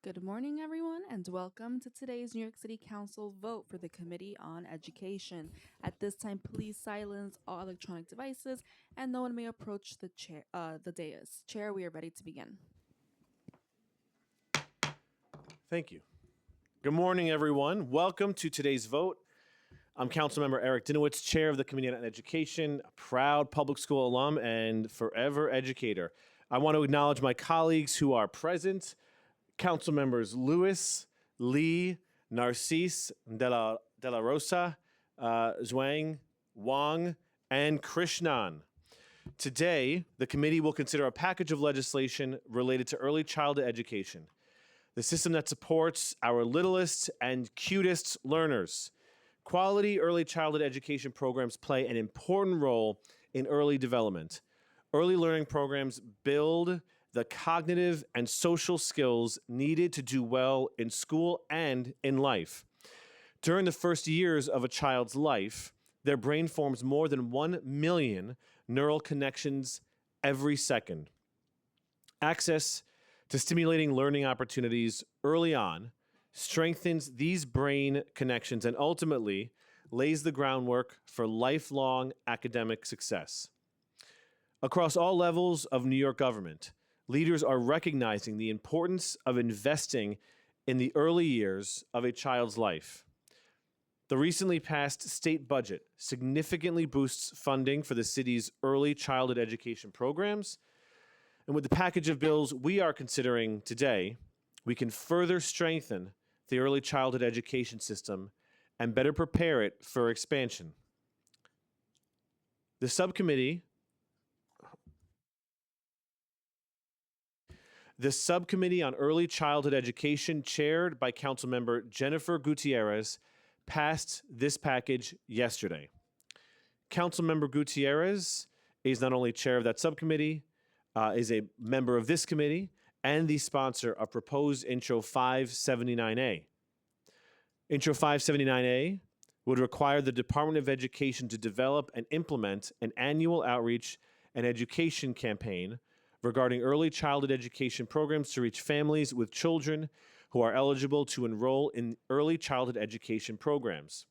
Good morning, everyone, and welcome to today's New York City Council vote for the Committee on Education. At this time, please silence all electronic devices, and no one may approach the dais. Chair, we are ready to begin. Thank you. Good morning, everyone. Welcome to today's vote. I'm Councilmember Eric Dinowitz, Chair of the Committee on Education, a proud public school alum and forever educator. I want to acknowledge my colleagues who are present. Council members Lewis, Lee, Narcisse, De La Rosa, Zhuang, Wang, and Krishnan. Today, the committee will consider a package of legislation related to early childhood education, the system that supports our littlest and cutest learners. Quality early childhood education programs play an important role in early development. Early learning programs build the cognitive and social skills needed to do well in school and in life. During the first years of a child's life, their brain forms more than 1 million neural connections every second. Access to stimulating learning opportunities early on strengthens these brain connections and ultimately lays the groundwork for lifelong academic success. Across all levels of New York government, leaders are recognizing the importance of investing in the early years of a child's life. The recently passed state budget significantly boosts funding for the city's early childhood education programs. And with the package of bills we are considering today, we can further strengthen the early childhood education system and better prepare it for expansion. The subcommittee on Early Childhood Education, chaired by Councilmember Jennifer Gutierrez, passed this package yesterday. Councilmember Gutierrez is not only chair of that subcommittee, is a member of this committee, and the sponsor of proposed Intro 579A. Intro 579A would require the Department of Education to develop and implement an annual outreach and education campaign regarding early childhood education programs to reach families with children who are eligible to enroll in early childhood education programs.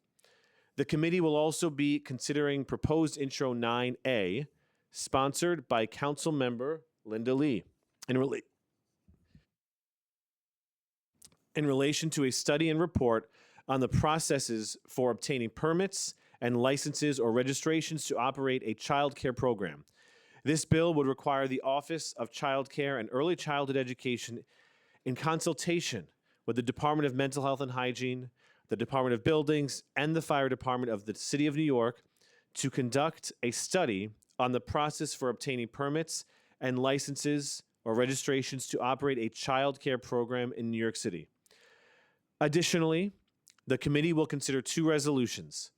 The committee will also be considering proposed Intro 9A, sponsored by Council Member Linda Lee, in relation to a study and report on the processes for obtaining permits and licenses or registrations to operate a child care program. This bill would require the Office of Child Care and Early Childhood Education, in consultation with the Department of Mental Health and Hygiene, the Department of Buildings, and the Fire Department of the City of New York, to conduct a study on the process for obtaining permits and licenses or registrations to operate a child care program in New York City. Additionally, the committee will consider two resolutions.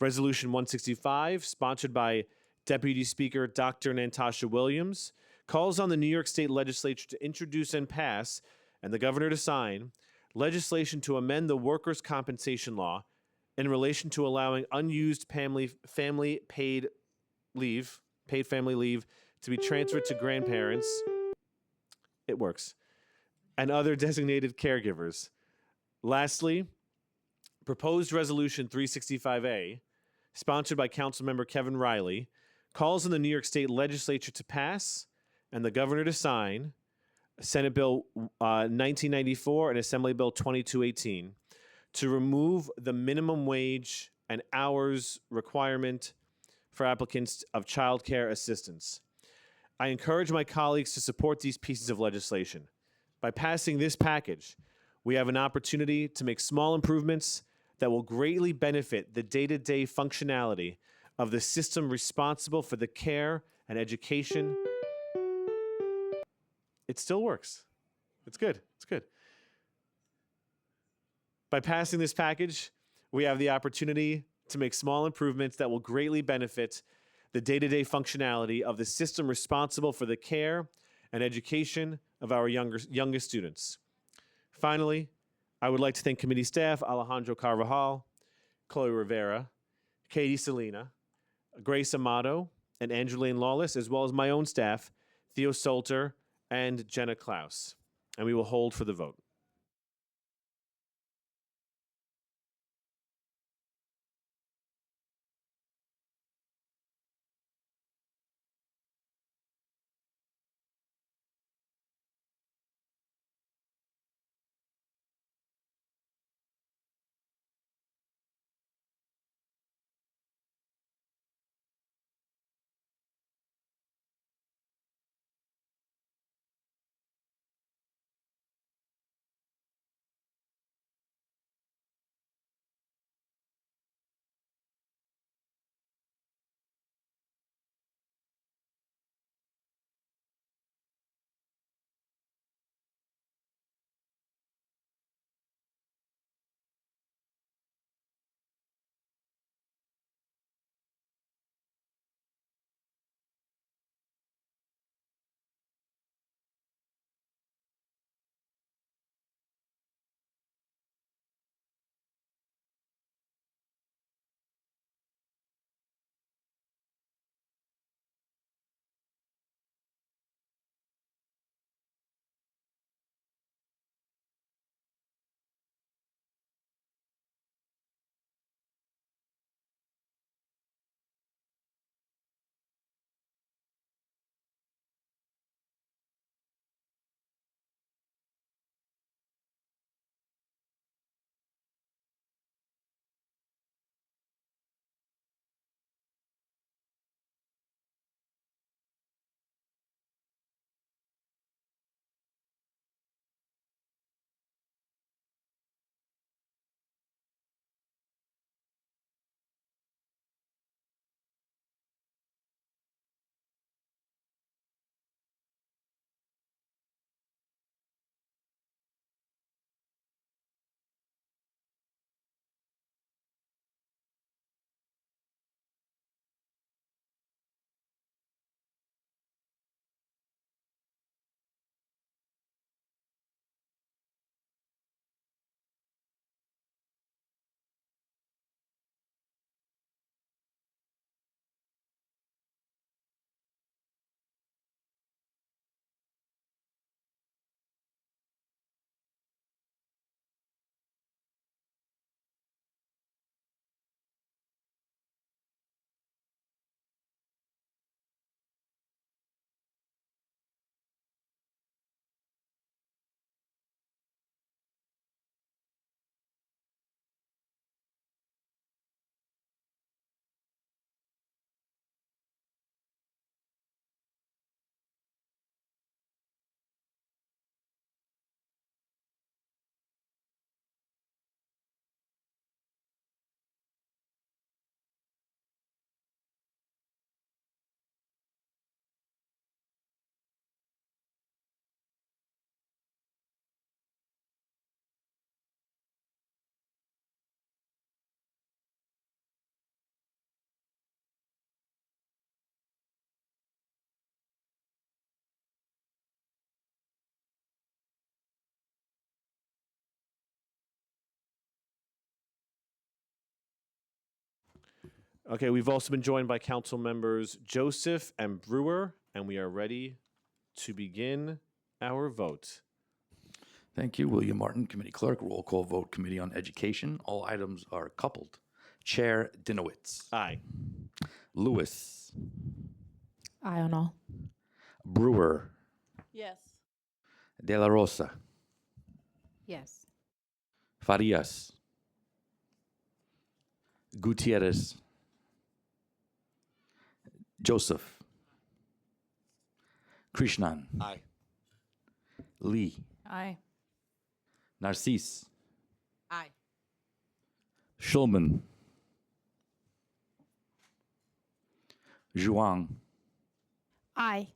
Resolution 165, sponsored by Deputy Speaker Dr. Natasha Williams, calls on the New York State Legislature to introduce and pass, and the governor to sign, legislation to amend the workers' compensation law in relation to allowing unused family paid family leave to be transferred to grandparents. It works. And other designated caregivers. Lastly, proposed Resolution 365A, sponsored by Councilmember Kevin Riley, calls on the New York State Legislature to pass and the governor to sign Senate Bill 1994 and Assembly Bill 2218 to remove the minimum wage and hours requirement for applicants of child care assistance. I encourage my colleagues to support these pieces of legislation. By passing this package, we have an opportunity to make small improvements that will greatly benefit the day-to-day functionality of the system responsible for the care and education. It still works. It's good. It's good. By passing this package, we have the opportunity to make small improvements that will greatly benefit the day-to-day functionality of the system responsible for the care and education of our youngest students. Finally, I would like to thank committee staff Alejandro Carvajal, Chloe Rivera, Katie Salina, Grace Amato, and Angeline Lawless, as well as my own staff, Theo Solter and Jenna Klaus. And we will hold for the vote. Okay, we've also been joined by council members Joseph and Brewer, and we are ready to begin our vote. Thank you, William Martin, Committee Clerk. Roll call vote, Committee on Education. All items are coupled. Chair Dinowitz. Aye. Lewis. Aye on all. Brewer. Yes. De La Rosa. Yes. Farias. Gutierrez. Joseph. Krishnan. Aye. Lee. Aye. Narcisse. Aye. Schulman. Zhuang. Aye.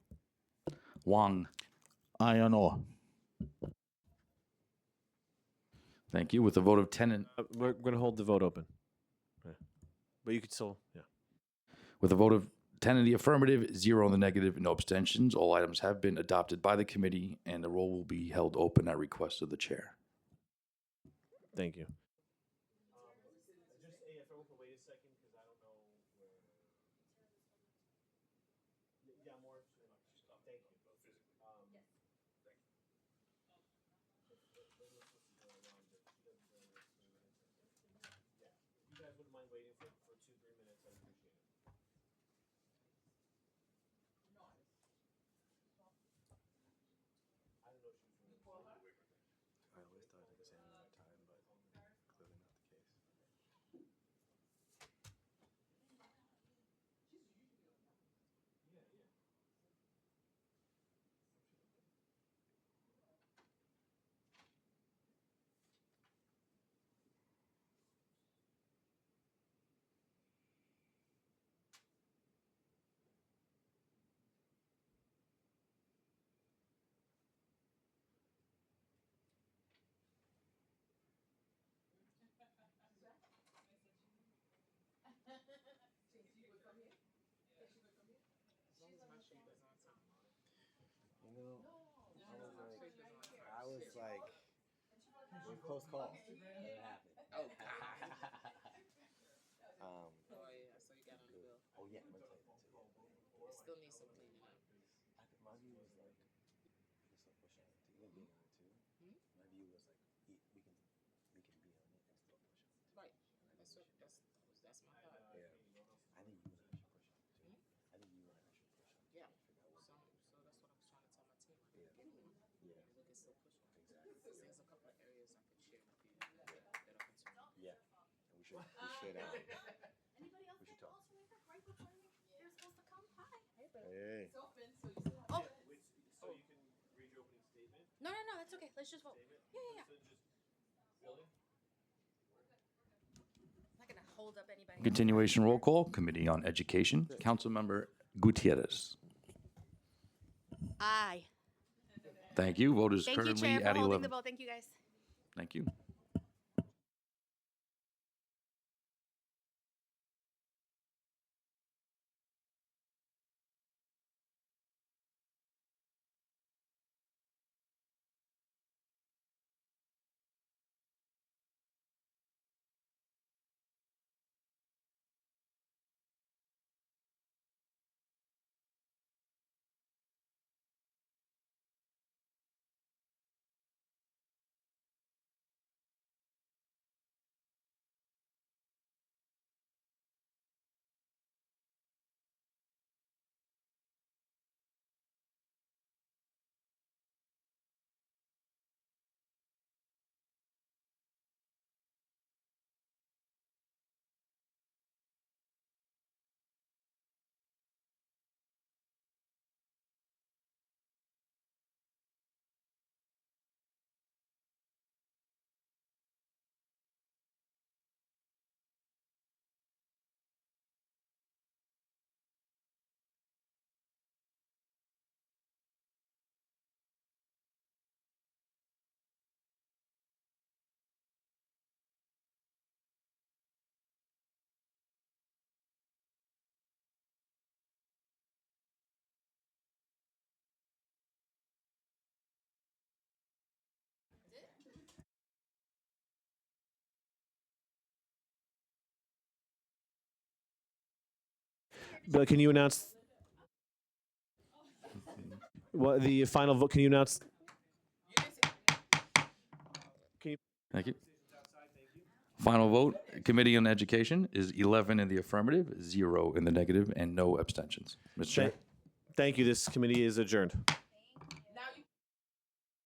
Wang. Aye on all. Thank you. With a vote of 10 and We're going to hold the vote open. Yeah. But you could still, yeah. with a vote of 10 in the affirmative, 0 in the negative, no abstentions, all items have been adopted by the committee, and the roll will be held open at request of the chair. Thank you. I was like, it was a close call. It happened. Oh, Oh yeah, so you got on the bill. oh yeah, I'm gonna tell you that too. It still needs some cleaning up. My view was like, we can still push on it too. You're being on it too. My view was like, we can be on it and still push on it too. Right. That's my thought. Yeah. I think you and I should push on it too. I think you and I should push on it. Yeah. Figure out what So that's what I was trying to tell my team. Like, Yeah. get one. Yeah. And we can still push on it. Exactly. 'Cause there's a couple of areas I could share with you that are concerning. Yeah. And we should Anybody else We should get talk. calls from your right before they're supposed to come? Hi. Hey. It's open, so you still have. So you can read your opening statement? No, that's okay. Let's just vote. Yeah. Not gonna hold up anybody. Continuation roll call, Committee on Education. Councilmember Gutierrez. Aye. Thank you. Vote is Thank you, currently Chair, for at holding 11. the vote. Thank you, guys. Thank you. But can you announce what the final vote? Can you announce? Thank you. Final vote, Committee on Education is 11 in the affirmative, 0 in the negative, and no abstentions. Mr. Chair. Thank you. This committee is adjourned.